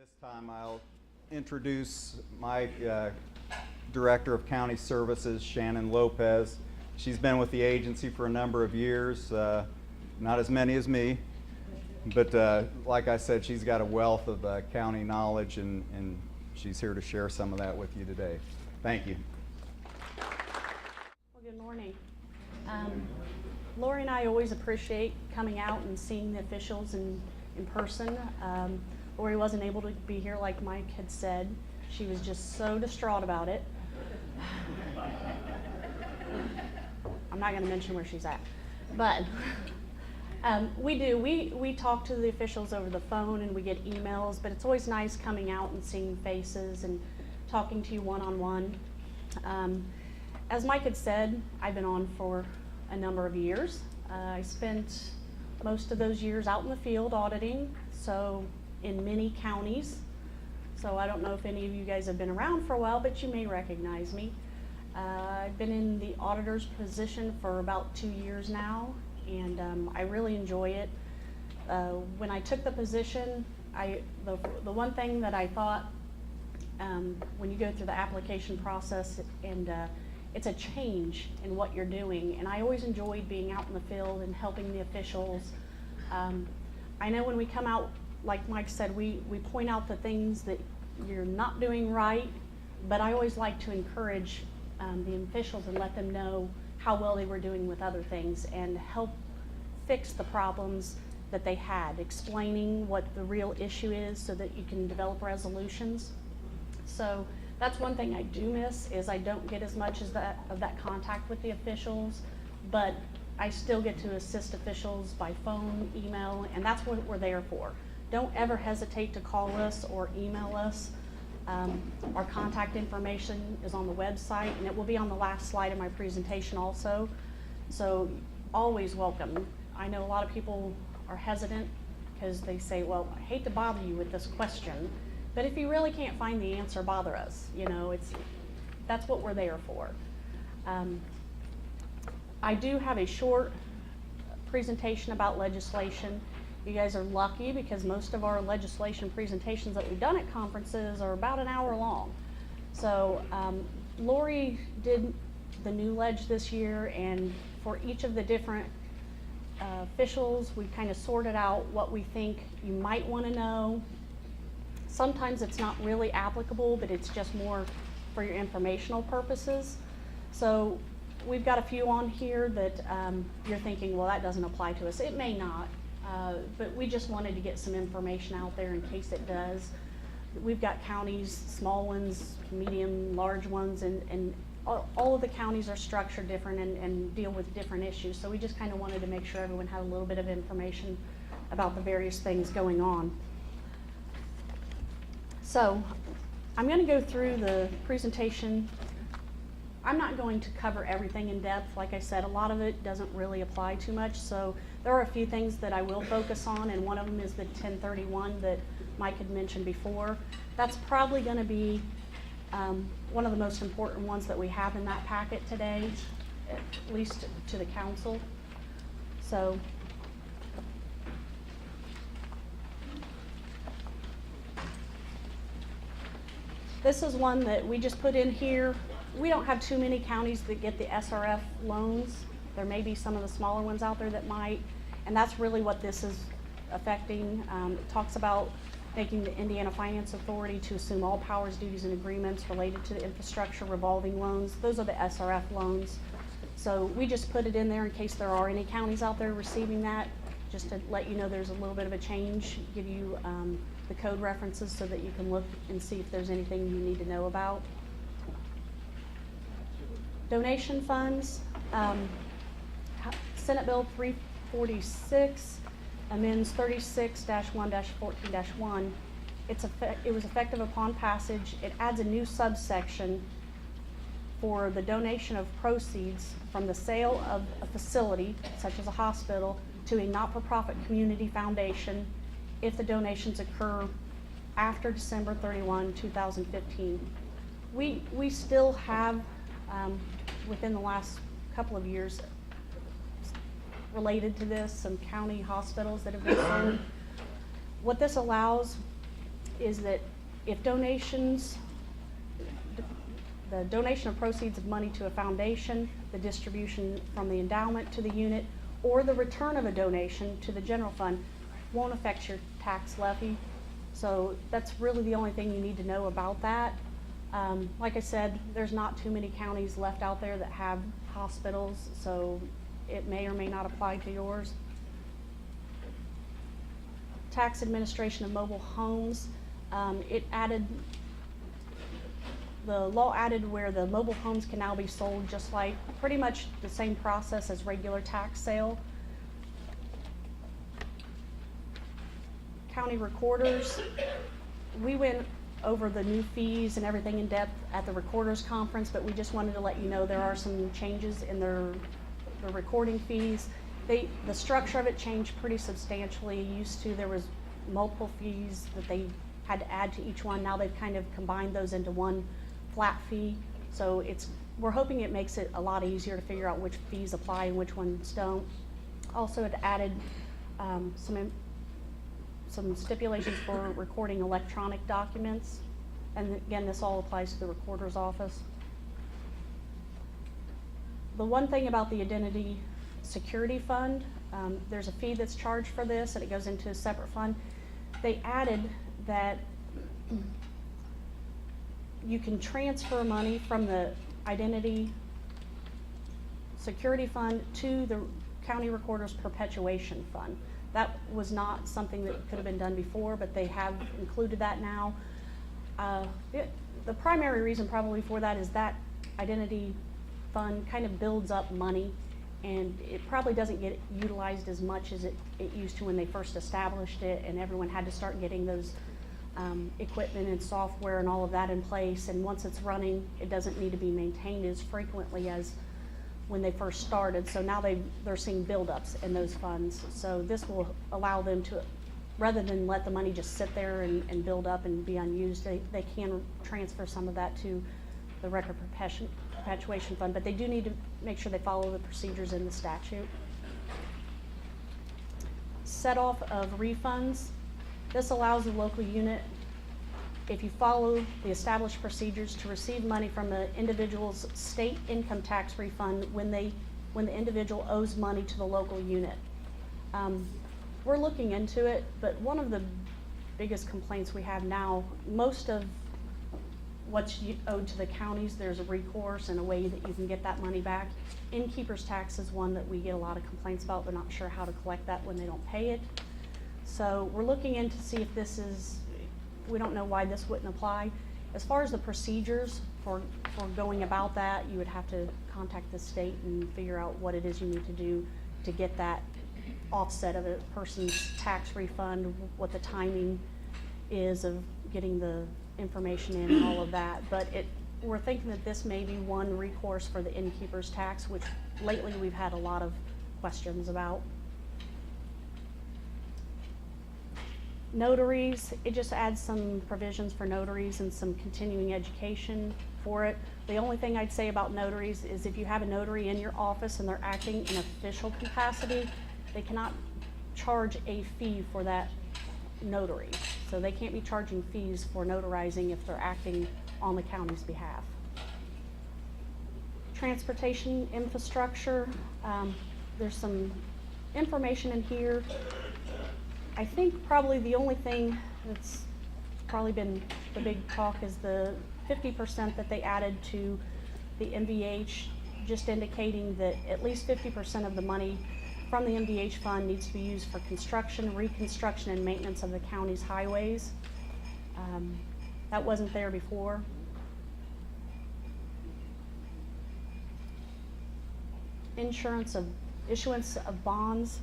This time I'll introduce my Director of County Services, Shannon Lopez. She's been with the agency for a number of years, not as many as me, but like I said, she's got a wealth of county knowledge, and she's here to share some of that with you today. Thank you. Well, good morning. Lori and I always appreciate coming out and seeing the officials in person. Lori wasn't able to be here like Mike had said. She was just so distraught about it. I'm not going to mention where she's at, but we talk to the officials over the phone and we get emails, but it's always nice coming out and seeing faces and talking to you one-on-one. As Mike had said, I've been on for a number of years. I spent most of those years out in the field auditing, so in many counties. So I don't know if any of you guys have been around for a while, but you may recognize me. I've been in the auditor's position for about 2 years now, and I really enjoy it. When I took the position, the one thing that I thought, when you go through the application process, and it's a change in what you're doing, and I always enjoyed being out in the field and helping the officials. I know when we come out, like Mike said, we point out the things that you're not doing right, but I always like to encourage the officials and let them know how well they were doing with other things and help fix the problems that they had, explaining what the real issue is so that you can develop resolutions. So that's one thing I do miss, is I don't get as much of that contact with the officials, but I still get to assist officials by phone, email, and that's what we're there for. Don't ever hesitate to call us or email us. Our contact information is on the website, and it will be on the last slide of my presentation also. So always welcome. I know a lot of people are hesitant because they say, well, I hate to bother you with this question, but if you really can't find the answer, bother us. You know, that's what we're there for. I do have a short presentation about legislation. You guys are lucky because most of our legislation presentations that we've done at conferences are about an hour long. So Lori did the new ledge this year, and for each of the different officials, we kind of sorted out what we think you might want to know. Sometimes it's not really applicable, but it's just more for your informational purposes. So we've got a few on here that you're thinking, well, that doesn't apply to us. It may not. But we just wanted to get some information out there in case it does. We've got counties, small ones, medium, large ones, and all of the counties are structured different and deal with different issues. So we just kind of wanted to make sure everyone had a little bit of information about the various things going on. So I'm going to go through the presentation. I'm not going to cover everything in depth. Like I said, a lot of it doesn't really apply too much. So there are a few things that I will focus on, and one of them is the 1031 that Mike had mentioned before. That's probably going to be one of the most important ones that we have in that packet today, at least to the council. So this is one that we just put in here. We don't have too many counties that get the SRF loans. There may be some of the smaller ones out there that might, and that's really what this is affecting. It talks about making the Indiana Finance Authority to assume all powers, duties, and agreements related to the infrastructure revolving loans. Those are the SRF loans. So we just put it in there in case there are any counties out there receiving that, just to let you know there's a little bit of a change, give you the code references so that you can look and see if there's anything you need to know about. Donation funds, Senate Bill 346 amends 36-1-14-1. It was effective upon passage. It adds a new subsection for the donation of proceeds from the sale of a facility, such as a hospital, to a not-for-profit community foundation if the donations occur after December 31, 2015. We still have, within the last couple of years, related to this, some county hospitals that have been sold. What this allows is that if the donation of proceeds of money to a foundation, the distribution from the endowment to the unit, or the return of a donation to the general fund won't affect your tax levy. So that's really the only thing you need to know about that. Like I said, there's not too many counties left out there that have hospitals, so it may or may not apply to yours. Tax administration of mobile homes, the law added where the mobile homes can now be sold just like pretty much the same process as regular tax sale. County recorders, we went over the new fees and everything in depth at the recorders conference, but we just wanted to let you know there are some changes in their recording fees. The structure of it changed pretty substantially. Used to, there was multiple fees that they had to add to each one. Now they've kind of combined those into one flat fee. So we're hoping it makes it a lot easier to figure out which fees apply and which ones don't. Also, it added some stipulations for recording electronic documents. And again, this all applies to the recorder's office. The one thing about the identity security fund, there's a fee that's charged for this and it goes into a separate fund. They added that you can transfer money from the identity security fund to the county recorder's perpetuation fund. That was not something that could have been done before, but they have included that now. The primary reason probably for that is that identity fund kind of builds up money, and it probably doesn't get utilized as much as it used to when they first established it, and everyone had to start getting those equipment and software and all of that in place. And once it's running, it doesn't need to be maintained as frequently as when they first started. So now they're seeing buildups in those funds. So this will allow them to, rather than let the money just sit there and build up and be unused, they can transfer some of that to the record perpetuation fund, but they do need to make sure they follow the procedures in the statute. Set off of refunds. This allows the local unit, if you follow the established procedures, to receive money from the individual's state income tax refund when the individual owes money to the local unit. We're looking into it, but one of the biggest complaints we have now, most of what's owed to the counties, there's a recourse and a way that you can get that money back. Innkeeper's tax is one that we get a lot of complaints about. They're not sure how to collect that when they don't pay it. So we're looking in to see if this is, we don't know why this wouldn't apply. As far as the procedures for going about that, you would have to contact the state and figure out what it is you need to do to get that offset of a person's tax refund, what the timing is of getting the information in and all of that. But we're thinking that this may be one recourse for the innkeeper's tax, which lately we've had a lot of questions about. Notaries, it just adds some provisions for notaries and some continuing education for it. The only thing I'd say about notaries is if you have a notary in your office and they're acting in official capacity, they cannot charge a fee for that notary. So they can't be charging fees for notarizing if they're acting on the county's behalf. Transportation infrastructure, there's some information in here. I think probably the only thing that's probably been the big talk is the 50% that they added to the MVH, just indicating that at least 50% of the money from the MVH fund needs to be used for construction, reconstruction, and maintenance of the county's highways. That wasn't there before. Issuance of bonds.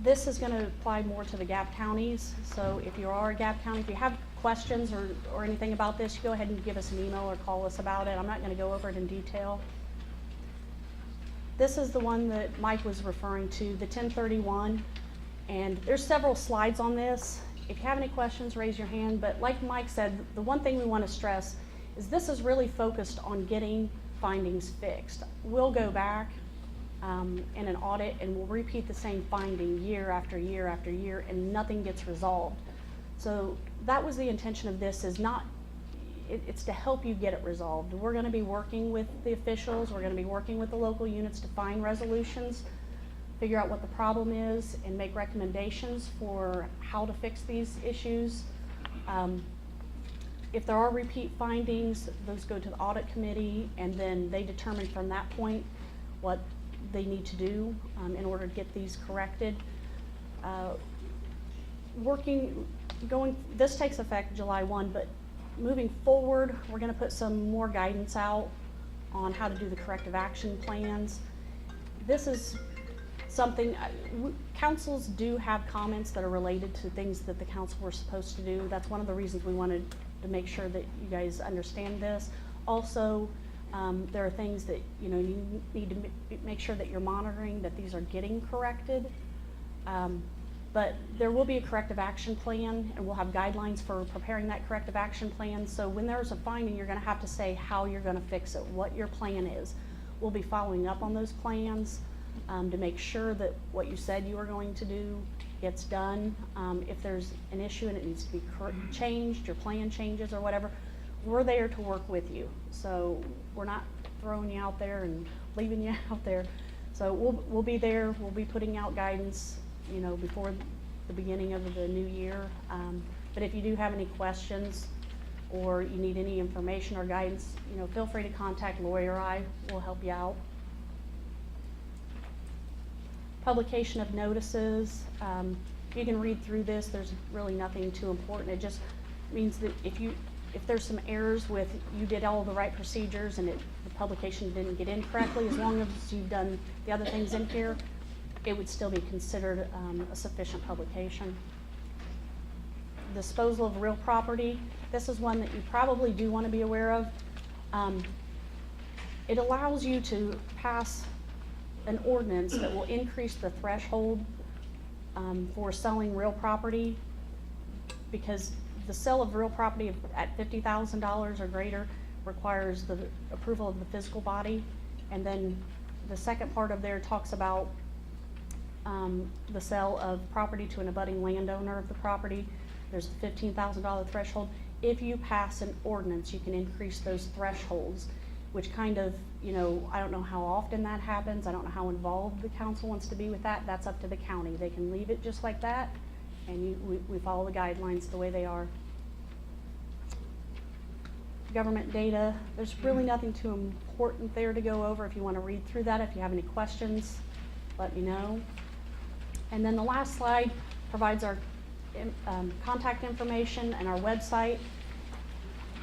This is going to apply more to the Gap counties. So if you are a Gap county, if you have questions or anything about this, you go ahead and give us an email or call us about it. I'm not going to go over it in detail. This is the one that Mike was referring to, the 1031. And there's several slides on this. If you have any questions, raise your hand. But like Mike said, the one thing we want to stress is this is really focused on getting findings fixed. We'll go back in an audit and will repeat the same finding year after year after year, and nothing gets resolved. So that was the intention of this, is not, it's to help you get it resolved. We're gonna be working with the officials, we're gonna be working with the local units to find resolutions, figure out what the problem is, and make recommendations for how to fix these issues. If there are repeat findings, those go to the audit committee, and then they determine from that point what they need to do in order to get these corrected. This takes effect July 1, but moving forward, we're gonna put some more guidance out on how to do the corrective action plans. This is something, councils do have comments that are related to things that the council were supposed to do. That's one of the reasons we wanted to make sure that you guys understand this. Also, there are things that, you know, you need to make sure that you're monitoring that these are getting corrected. But there will be a corrective action plan, and we'll have guidelines for preparing that corrective action plan. So when there's a finding, you're gonna have to say how you're gonna fix it, what your plan is. We'll be following up on those plans to make sure that what you said you were going to do gets done. If there's an issue and it needs to be changed, your plan changes or whatever, we're there to work with you. So we're not throwing you out there and leaving you out there. So we'll be there, we'll be putting out guidance, you know, before the beginning of the new year. But if you do have any questions or you need any information or guidance, you know, feel free to contact Lori or I. We'll help you out. Publication of notices. You can read through this. There's really nothing too important. It just means that if there's some errors with, you did all the right procedures and the publication didn't get in correctly, as long as you've done the other things in here, it would still be considered a sufficient publication. Disposal of real property. This is one that you probably do want to be aware of. It allows you to pass an ordinance that will increase the threshold for selling real property, because the sale of real property at $50,000 or greater requires the approval of the physical body. And then the second part of there talks about the sale of property to an abutting landowner of the property. There's a $15,000 threshold. If you pass an ordinance, you can increase those thresholds, which kind of, you know, I don't know how often that happens. I don't know how involved the council wants to be with that. That's up to the county. They can leave it just like that, and we follow the guidelines the way they are. Government data, there's really nothing too important there to go over. If you want to read through that, if you have any questions, let me know. And then the last slide provides our contact information and our website.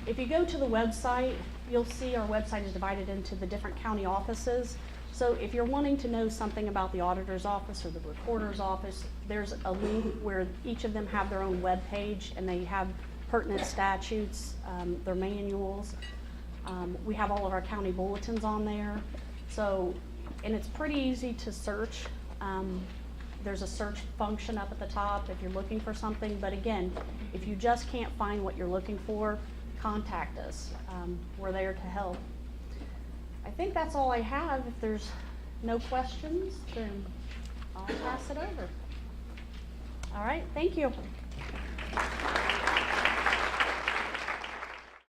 If you go to the website, you'll see our website is divided into the different county offices. So if you're wanting to know something about the auditor's office or the recorder's office, there's a link where each of them have their own web page, and they have pertinent statutes, their manuals. We have all of our county bulletins on there. So, and it's pretty easy to search. There's a search function up at the top if you're looking for something. But again, if you just can't find what you're looking for, contact us. We're there to help. I think that's all I have. If there's no questions, then I'll pass it over. All right, thank you.